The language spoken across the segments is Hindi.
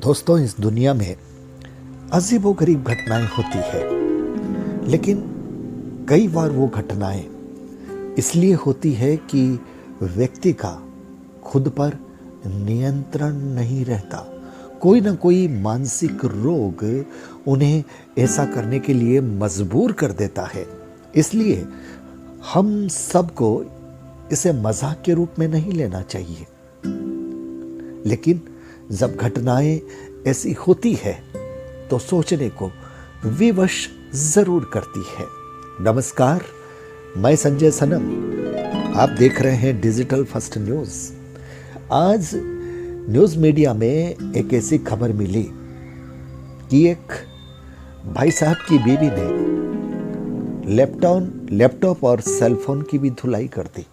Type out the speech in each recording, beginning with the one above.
दोस्तों, इस दुनिया में अजीबोगरीब घटनाएं होती है, लेकिन कई बार वो घटनाएं इसलिए होती है कि व्यक्ति का खुद पर नियंत्रण नहीं रहता। कोई ना कोई मानसिक रोग उन्हें ऐसा करने के लिए मजबूर कर देता है। इसलिए हम सबको इसे मजाक के रूप में नहीं लेना चाहिए, लेकिन जब घटनाएं ऐसी होती है तो सोचने को विवश जरूर करती है। नमस्कार, मैं संजय सनम, आप देख रहे हैं डिजिटल फर्स्ट न्यूज। आज न्यूज मीडिया में एक ऐसी खबर मिली कि एक भाई साहब की बीवी ने लैपटॉप और सेलफोन की भी धुलाई कर दी।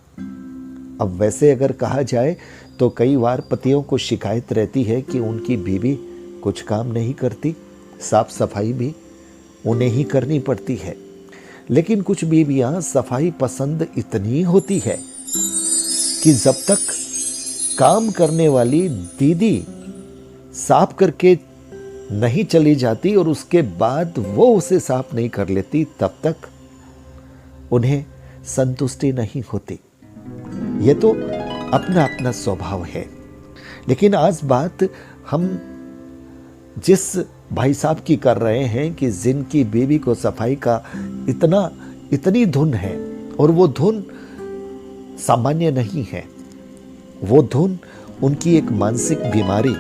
अब वैसे अगर कहा जाए तो कई बार पतियों को शिकायत रहती है कि उनकी बीवी कुछ काम नहीं करती, साफ सफाई भी उन्हें ही करनी पड़ती है। लेकिन कुछ बीवियां सफाई पसंद इतनी होती है कि जब तक काम करने वाली दीदी साफ करके नहीं चली जाती और उसके बाद वो उसे साफ नहीं कर लेती, तब तक उन्हें संतुष्टि नहीं होती। ये तो अपना अपना स्वभाव है। लेकिन आज बात हम जिस भाई साहब की कर रहे हैं कि जिनकी बीवी को सफाई का इतनी धुन है, और वो धुन सामान्य नहीं है। वो धुन उनकी एक मानसिक बीमारी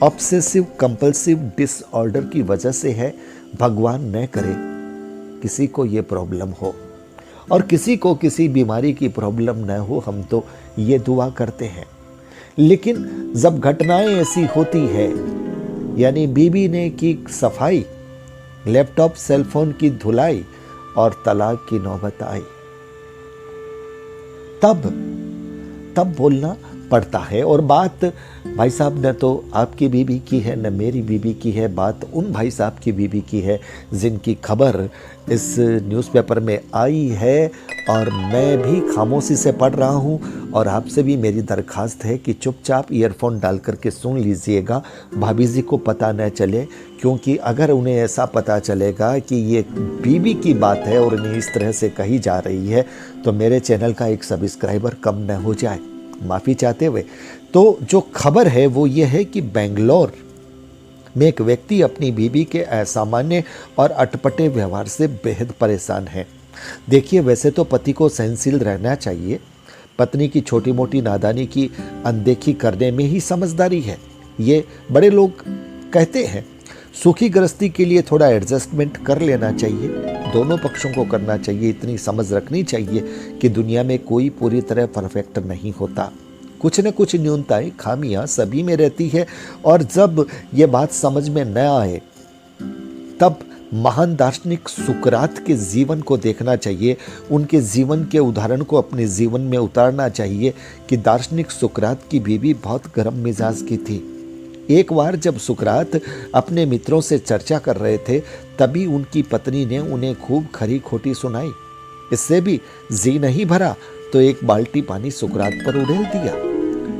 ऑब्सेसिव कंपल्सिव डिसऑर्डर की वजह से है। भगवान न करे किसी को ये प्रॉब्लम हो और किसी को किसी बीमारी की प्रॉब्लम न हो, हम तो ये दुआ करते हैं। लेकिन जब घटनाएं ऐसी होती है, यानी बीवी ने की सफाई, लैपटॉप सेलफोन की धुलाई और तलाक की नौबत आई, तब बोलना पड़ता है। और बात भाई साहब न तो आपकी बीवी की है न मेरी बीवी की है, बात उन भाई साहब की बीवी की है जिनकी खबर इस न्यूज़पेपर में आई है। और मैं भी खामोशी से पढ़ रहा हूँ, और आपसे भी मेरी दरखास्त है कि चुपचाप ईयरफोन डाल करके सुन लीजिएगा, भाभी जी को पता न चले। क्योंकि अगर उन्हें ऐसा पता चलेगा कि ये बीवी की बात है और इन्हें इस तरह से कही जा रही है, तो मेरे चैनल का एक सब्सक्राइबर कम न हो जाए, माफ़ी चाहते हुए। तो जो खबर है वो ये है कि बेंगलोर में एक व्यक्ति अपनी बीवी के असामान्य और अटपटे व्यवहार से बेहद परेशान है। देखिए, वैसे तो पति को सहनशील रहना चाहिए, पत्नी की छोटी मोटी नादानी की अनदेखी करने में ही समझदारी है, ये बड़े लोग कहते हैं। सुखी गृहस्थी के लिए थोड़ा एडजस्टमेंट कर लेना चाहिए, दोनों पक्षों को करना चाहिए। इतनी समझ रखनी चाहिए कि दुनिया में कोई पूरी तरह परफेक्ट नहीं होता, कुछ न कुछ न्यूनताएं खामियां सभी में रहती है। और जब ये बात समझ में न आए, तब महान दार्शनिक सुकरात के जीवन को देखना चाहिए, उनके जीवन के उदाहरण को अपने जीवन में उतारना चाहिए कि दार्शनिक सुकरात की बीवी बहुत गर्म मिजाज की थी। एक बार जब सुकरात अपने मित्रों से चर्चा कर रहे थे, तभी उनकी पत्नी ने उन्हें खूब खरी खोटी सुनाई। इससे भी जी नहीं भरा तो एक बाल्टी पानी सुकरात पर उड़ेल दिया।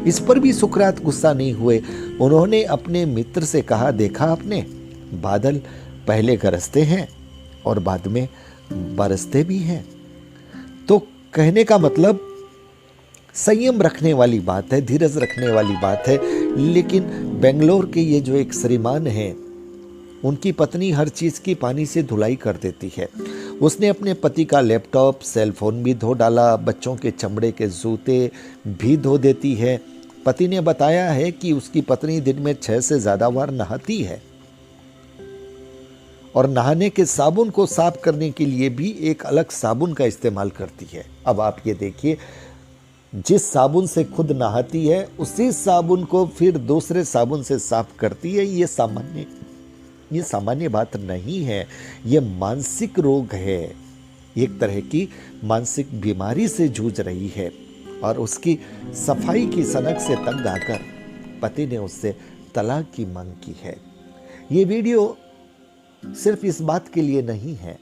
इस पर भी सुकरात गुस्सा नहीं हुए। उन्होंने अपने मित्र से कहा, देखा आपने, बादल पहले गरजते हैं और बाद में बरसते भी हैं। तो कहने का मतलब संयम रखने वाली बात है, धीरज रखने वाली बात है। लेकिन बेंगलोर के ये जो एक श्रीमान हैं, उनकी पत्नी हर चीज़ की पानी से धुलाई कर देती है। उसने अपने पति का लैपटॉप सेलफोन भी धो डाला, बच्चों के चमड़े के जूते भी धो देती है। पति ने बताया है कि उसकी पत्नी दिन में 6 से ज़्यादा बार नहाती है, और नहाने के साबुन को साफ करने के लिए भी एक अलग साबुन का इस्तेमाल करती है। अब आप ये देखिए, जिस साबुन से खुद नहाती है उसी साबुन को फिर दूसरे साबुन से साफ करती है। ये सामान्य बात नहीं है, ये मानसिक रोग है। एक तरह की मानसिक बीमारी से जूझ रही है, और उसकी सफाई की सनक से तंग आकर पति ने उससे तलाक की मांग की है। ये वीडियो सिर्फ इस बात के लिए नहीं है,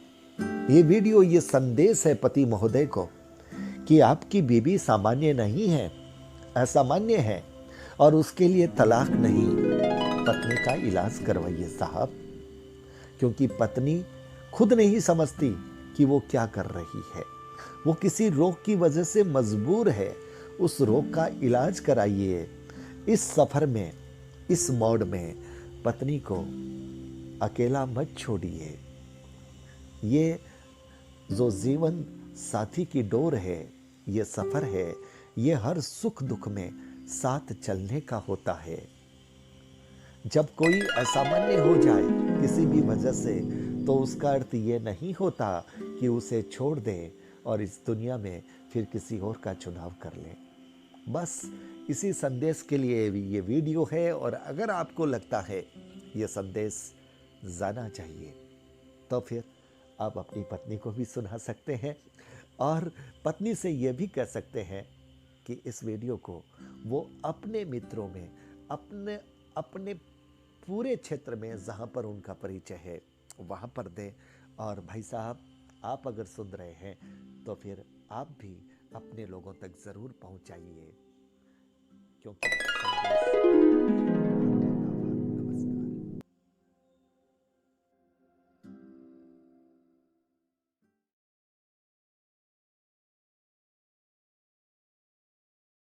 ये वीडियो ये संदेश है पति महोदय को कि आपकी बीवी सामान्य नहीं है, असामान्य है, और उसके लिए तलाक नहीं, पत्नी का इलाज करवाइए साहब, क्योंकि पत्नी खुद नहीं समझती कि वो क्या कर रही है। वो किसी रोग की वजह से मजबूर है, उस रोग का इलाज कराइए। इस सफर में, इस मोड़ में पत्नी को अकेला मत छोड़िए। ये जो जीवन साथी की डोर है, ये सफर है, ये हर सुख दुख में साथ चलने का होता है। जब कोई असामान्य हो जाए किसी भी वजह से, तो उसका अर्थ ये नहीं होता कि उसे छोड़ दें और इस दुनिया में फिर किसी और का चुनाव कर लें। बस इसी संदेश के लिए ये वीडियो है, और अगर आपको लगता है ये संदेश जाना चाहिए, तो फिर आप अपनी पत्नी को भी सुना सकते हैं और पत्नी से ये भी कह सकते हैं कि इस वीडियो को वो अपने मित्रों में, अपने अपने पूरे क्षेत्र में जहाँ पर उनका परिचय है वहाँ पर दें। और भाई साहब, आप अगर सुन रहे हैं तो फिर आप भी अपने लोगों तक ज़रूर पहुँचाइए, क्योंकि संदेश